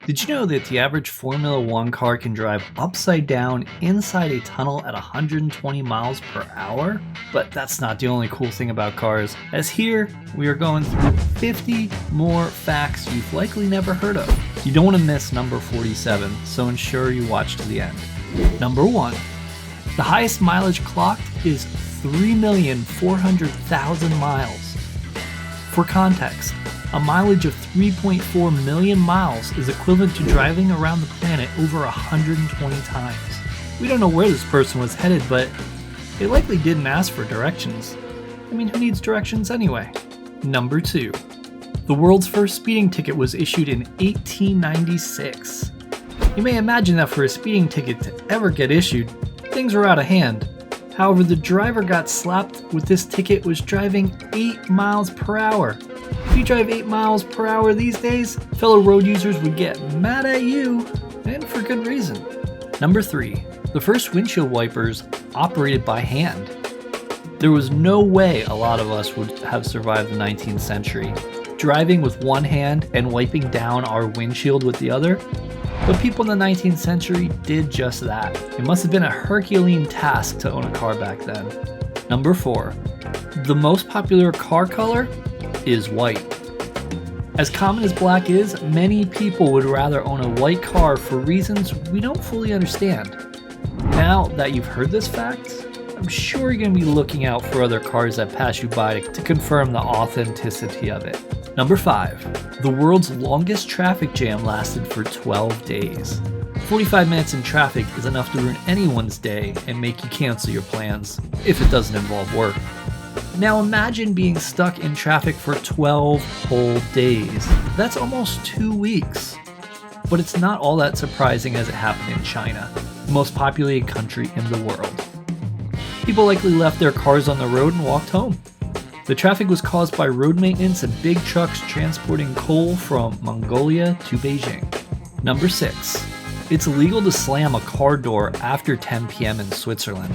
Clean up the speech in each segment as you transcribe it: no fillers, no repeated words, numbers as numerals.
Did you know that the average Formula One car can drive upside down inside a tunnel at 120 miles per hour? But that's not the only cool thing about cars, as here we are going through 50 more facts you've likely never heard of. You don't want to miss number 47, so ensure you watch to the end. Number 1. The highest mileage clocked is 3,400,000 miles. For context, a mileage of 3.4 million miles is equivalent to driving around the planet over 120 times. We don't know where this person was headed, but they likely didn't ask for directions. I mean, who needs directions anyway? Number 2. The world's first speeding ticket was issued in 1896. You may imagine that for a speeding ticket to ever get issued, things were out of hand. However, the driver got slapped with this ticket was driving 8 miles per hour. If you drive 8 miles per hour these days, fellow road users would get mad at you, and for good reason. Number 3. The first windshield wipers operated by hand. There was no way a lot of us would have survived the 19th century, driving with one hand and wiping down our windshield with the other. But people in the 19th century did just that. It must have been a Herculean task to own a car back then. Number 4. The most popular car color is white. As common as black is, many people would rather own a white car for reasons we don't fully understand. Now that you've heard this fact, I'm sure you're going to be looking out for other cars that pass you by to confirm the authenticity of it. Number 5. The world's longest traffic jam lasted for 12 days. 45 minutes in traffic is enough to ruin anyone's day and make you cancel your plans, if it doesn't involve work. Now imagine being stuck in traffic for 12 whole days. That's almost 2 weeks. But it's not all that surprising as it happened in China, the most populated country in the world. People likely left their cars on the road and walked home. The traffic was caused by road maintenance and big trucks transporting coal from Mongolia to Beijing. Number 6. It's illegal to slam a car door after 10 p.m. in Switzerland.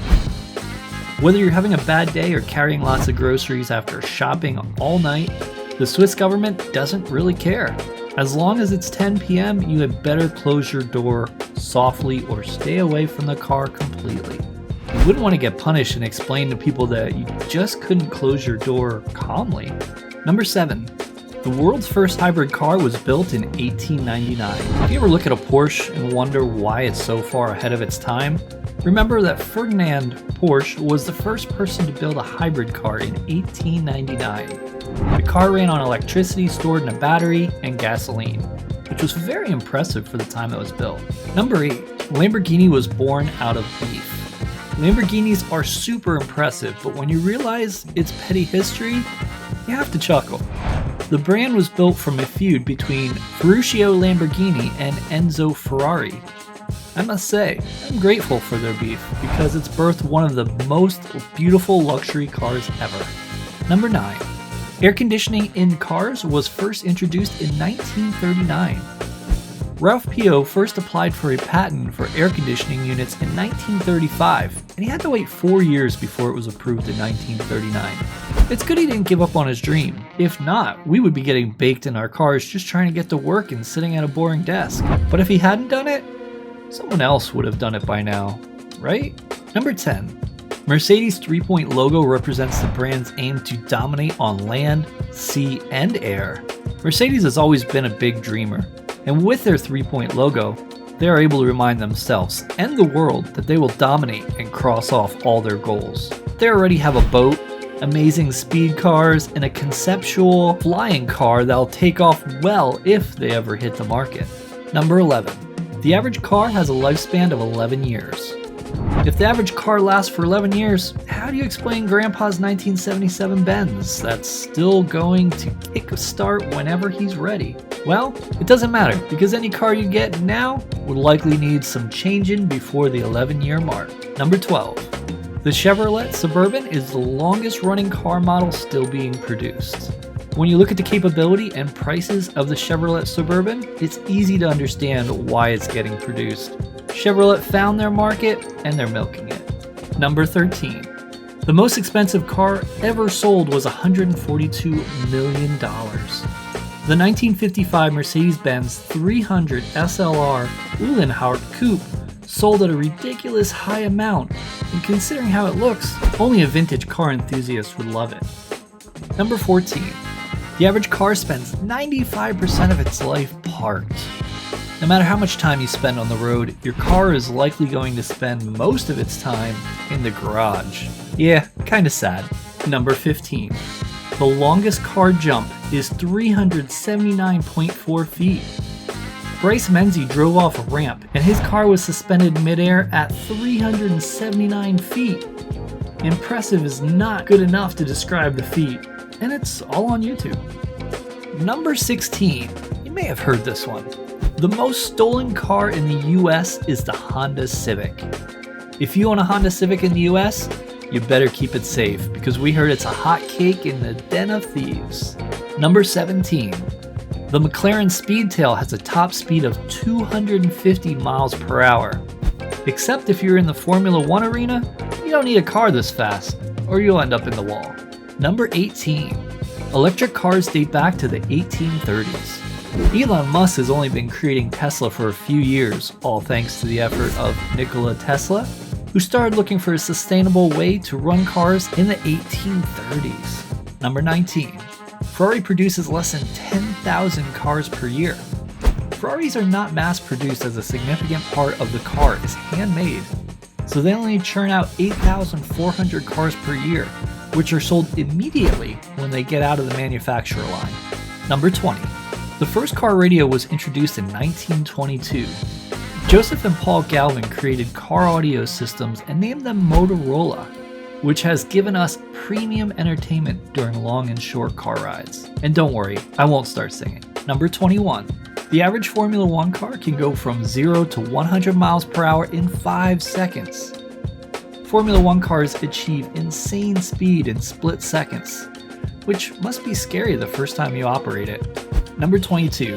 Whether you're having a bad day or carrying lots of groceries after shopping all night, the Swiss government doesn't really care. As long as it's 10 p.m., you had better close your door softly or stay away from the car completely. You wouldn't want to get punished and explain to people that you just couldn't close your door calmly. Number 7. The world's first hybrid car was built in 1899. If you ever look at a Porsche and wonder why it's so far ahead of its time, remember that Ferdinand Porsche was the first person to build a hybrid car in 1899. The car ran on electricity stored in a battery and gasoline, which was very impressive for the time it was built. Number 8. Lamborghini was born out of beef. Lamborghinis are super impressive, but when you realize its petty history, you have to chuckle. The brand was built from a feud between Ferruccio Lamborghini and Enzo Ferrari. I must say, I'm grateful for their beef because it's birthed one of the most beautiful luxury cars ever. Number 9. Air conditioning in cars was first introduced in 1939. Ralph Pio first applied for a patent for air conditioning units in 1935, and he had to wait 4 years before it was approved in 1939. It's good he didn't give up on his dream. If not, we would be getting baked in our cars just trying to get to work and sitting at a boring desk. But if he hadn't done it, someone else would have done it by now, right? Number 10. Mercedes' 3-point logo represents the brand's aim to dominate on land, sea, and air. Mercedes has always been a big dreamer, and with their 3-point logo, they are able to remind themselves and the world that they will dominate and cross off all their goals. They already have a boat, amazing speed cars, and a conceptual flying car that'll take off well if they ever hit the market. Number 11. The average car has a lifespan of 11 years. If the average car lasts for 11 years, how do you explain Grandpa's 1977 Benz that's still going to kick a start whenever he's ready? Well, it doesn't matter because any car you get now would likely need some changing before the 11-year mark. Number 12. The Chevrolet Suburban is the longest running car model still being produced. When you look at the capability and prices of the Chevrolet Suburban, it's easy to understand why it's getting produced. Chevrolet found their market and they're milking it. Number 13. The most expensive car ever sold was $142 million. The 1955 Mercedes-Benz 300 SLR Uhlenhaut Coupe sold at a ridiculous high amount, and considering how it looks, only a vintage car enthusiast would love it. Number 14. The average car spends 95% of its life parked. No matter how much time you spend on the road, your car is likely going to spend most of its time in the garage. Yeah, kinda sad. Number 15. The longest car jump is 379.4 feet. Bryce Menzies drove off a ramp, and his car was suspended midair at 379 feet. Impressive is not good enough to describe the feat, and it's all on YouTube. Number 16. You may have heard this one. The most stolen car in the US is the Honda Civic. If you own a Honda Civic in the US, you better keep it safe, because we heard it's a hot cake in the den of thieves. Number 17. The McLaren Speedtail has a top speed of 250 miles per hour. Except if you're in the Formula 1 arena, you don't need a car this fast, or you'll end up in the wall. Number 18. Electric cars date back to the 1830s. Elon Musk has only been creating Tesla for a few years, all thanks to the effort of Nikola Tesla, who started looking for a sustainable way to run cars in the 1830s. Number 19. Ferrari produces less than 10,000 cars per year. Ferraris are not mass-produced, as a significant part of the car is handmade, so they only churn out 8,400 cars per year, which are sold immediately when they get out of the manufacturer line. Number 20. The first car radio was introduced in 1922. Joseph and Paul Galvin created car audio systems and named them Motorola, which has given us premium entertainment during long and short car rides. And don't worry, I won't start singing. Number 21. The average Formula 1 car can go from 0 to 100 miles per hour in 5 seconds. Formula 1 cars achieve insane speed in split seconds, which must be scary the first time you operate it. Number 22.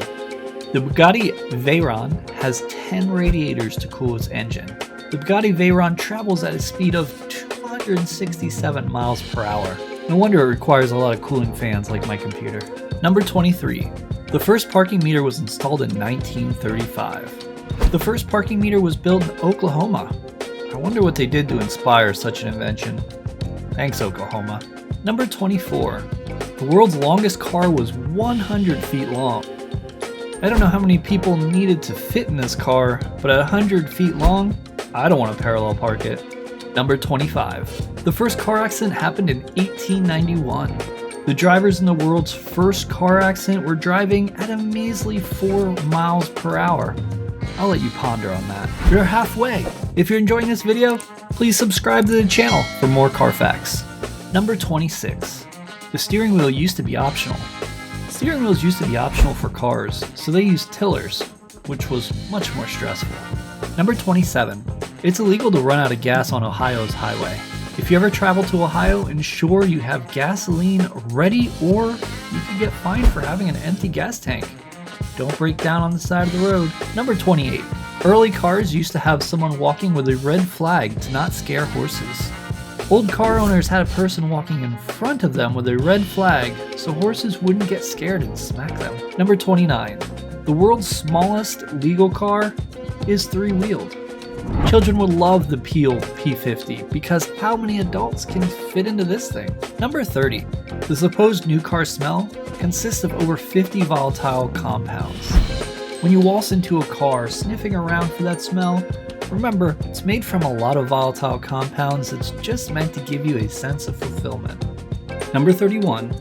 The Bugatti Veyron has 10 radiators to cool its engine. The Bugatti Veyron travels at a speed of 267 miles per hour. No wonder it requires a lot of cooling fans like my computer. Number 23. The first parking meter was installed in 1935. The first parking meter was built in Oklahoma. I wonder what they did to inspire such an invention. Thanks, Oklahoma. Number 24. The world's longest car was 100 feet long. I don't know how many people needed to fit in this car, but at 100 feet long, I don't want to parallel park it. Number 25. The first car accident happened in 1891. The drivers in the world's first car accident were driving at a measly 4 miles per hour. I'll let you ponder on that. You're halfway. If you're enjoying this video, please subscribe to the channel for more car facts. Number 26. The steering wheel used to be optional. Steering wheels used to be optional for cars, so they used tillers, which was much more stressful. Number 27. It's illegal to run out of gas on Ohio's highway. If you ever travel to Ohio, ensure you have gasoline ready, or you could get fined for having an empty gas tank. Don't break down on the side of the road. Number 28. Early cars used to have someone walking with a red flag to not scare horses. Old car owners had a person walking in front of them with a red flag so horses wouldn't get scared and smack them. Number 29. The world's smallest legal car is 3-wheeled. Children would love the Peel P50 because how many adults can fit into this thing? Number 30. The supposed new car smell consists of over 50 volatile compounds. When you waltz into a car sniffing around for that smell, remember, it's made from a lot of volatile compounds that's just meant to give you a sense of fulfillment. Number 31.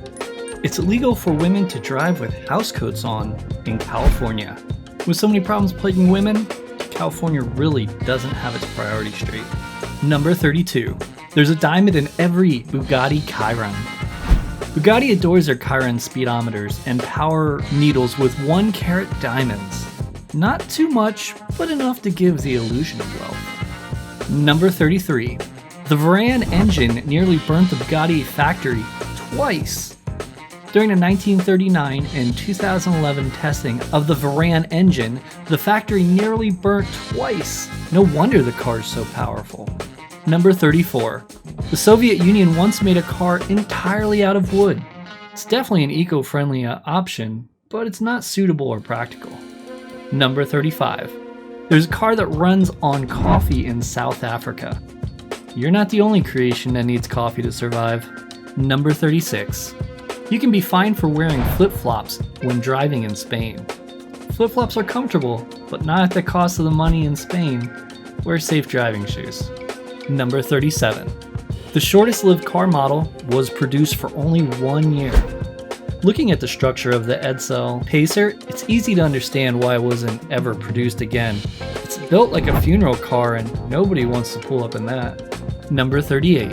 It's illegal for women to drive with housecoats on in California. With so many problems plaguing women, California really doesn't have its priorities straight. Number 32. There's a diamond in every Bugatti Chiron. Bugatti adores their Chiron speedometers and power needles with 1-carat diamonds. Not too much, but enough to give the illusion of wealth. Number 33. The Veyron engine nearly burnt the Bugatti factory twice. During the 1939 and 2011 testing of the Veyron engine, the factory nearly burnt twice. No wonder the car is so powerful. Number 34. The Soviet Union once made a car entirely out of wood. It's definitely an eco-friendly option, but it's not suitable or practical. Number 35. There's a car that runs on coffee in South Africa. You're not the only creation that needs coffee to survive. Number 36. You can be fined for wearing flip-flops when driving in Spain. Flip-flops are comfortable, but not at the cost of the money in Spain. Wear safe driving shoes. Number 37. The shortest lived car model was produced for only 1 year. Looking at the structure of the Edsel Pacer, it's easy to understand why it wasn't ever produced again. It's built like a funeral car and nobody wants to pull up in that. Number 38.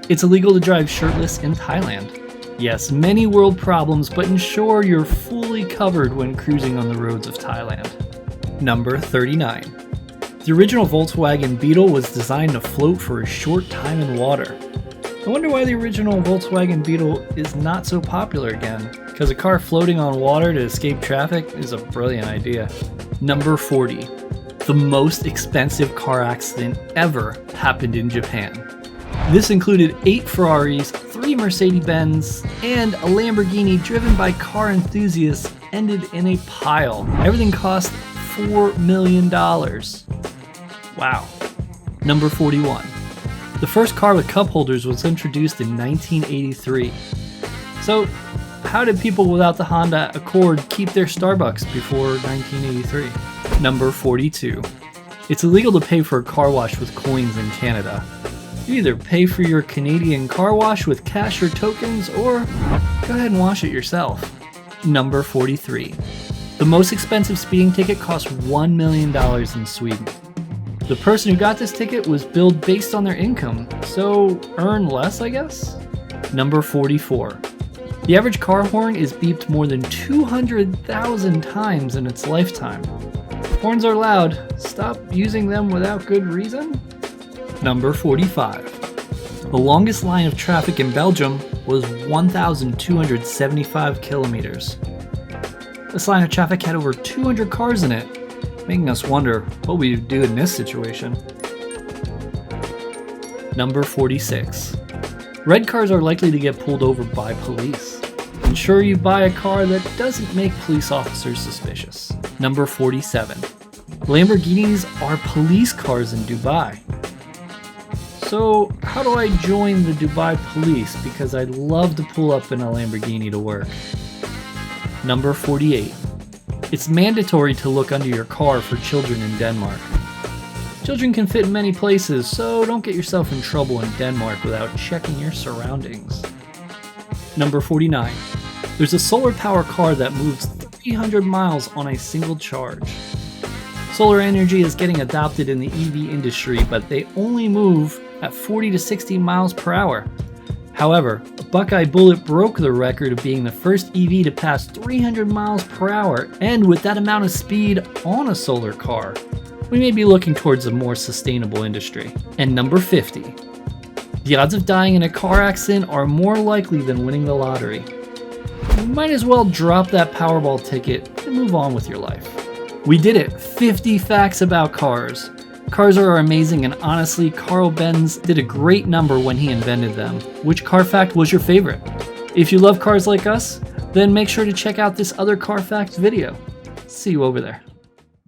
It's illegal to drive shirtless in Thailand. Yes, many world problems, but ensure you're fully covered when cruising on the roads of Thailand. Number 39. The original Volkswagen Beetle was designed to float for a short time in water. I wonder why the original Volkswagen Beetle is not so popular again, because a car floating on water to escape traffic is a brilliant idea. Number 40. The most expensive car accident ever happened in Japan. This included 8 Ferraris, 3 Mercedes-Benz, and a Lamborghini driven by car enthusiasts ended in a pile. Everything cost $4 million. Wow. Number 41. The first car with cup holders was introduced in 1983. So, how did people without the Honda Accord keep their Starbucks before 1983? Number 42. It's illegal to pay for a car wash with coins in Canada. You either pay for your Canadian car wash with cash or tokens, or go ahead and wash it yourself. Number 43. The most expensive speeding ticket cost $1 million in Sweden. The person who got this ticket was billed based on their income, so earn less, I guess? Number 44. The average car horn is beeped more than 200,000 times in its lifetime. Horns are loud. Stop using them without good reason? Number 45. The longest line of traffic in Belgium was 1,275 kilometers. This line of traffic had over 200 cars in it, making us wonder what we would do in this situation. Number 46. Red cars are likely to get pulled over by police. Ensure you buy a car that doesn't make police officers suspicious. Number 47. Lamborghinis are police cars in Dubai. So, how do I join the Dubai police? Because I'd love to pull up in a Lamborghini to work. Number 48. It's mandatory to look under your car for children in Denmark. Children can fit in many places, so don't get yourself in trouble in Denmark without checking your surroundings. Number 49. There's a solar power car that moves 300 miles on a single charge. Solar energy is getting adopted in the EV industry, but they only move at 40 to 60 miles per hour. However, Buckeye Bullet broke the record of being the first EV to pass 300 miles per hour, and with that amount of speed on a solar car, we may be looking towards a more sustainable industry. And number 50. The odds of dying in a car accident are more likely than winning the lottery. You might as well drop that Powerball ticket and move on with your life. We did it! 50 facts about cars. Cars are amazing, and honestly, Carl Benz did a great number when he invented them. Which car fact was your favorite? If you love cars like us, then make sure to check out this other car fact video. See you over there.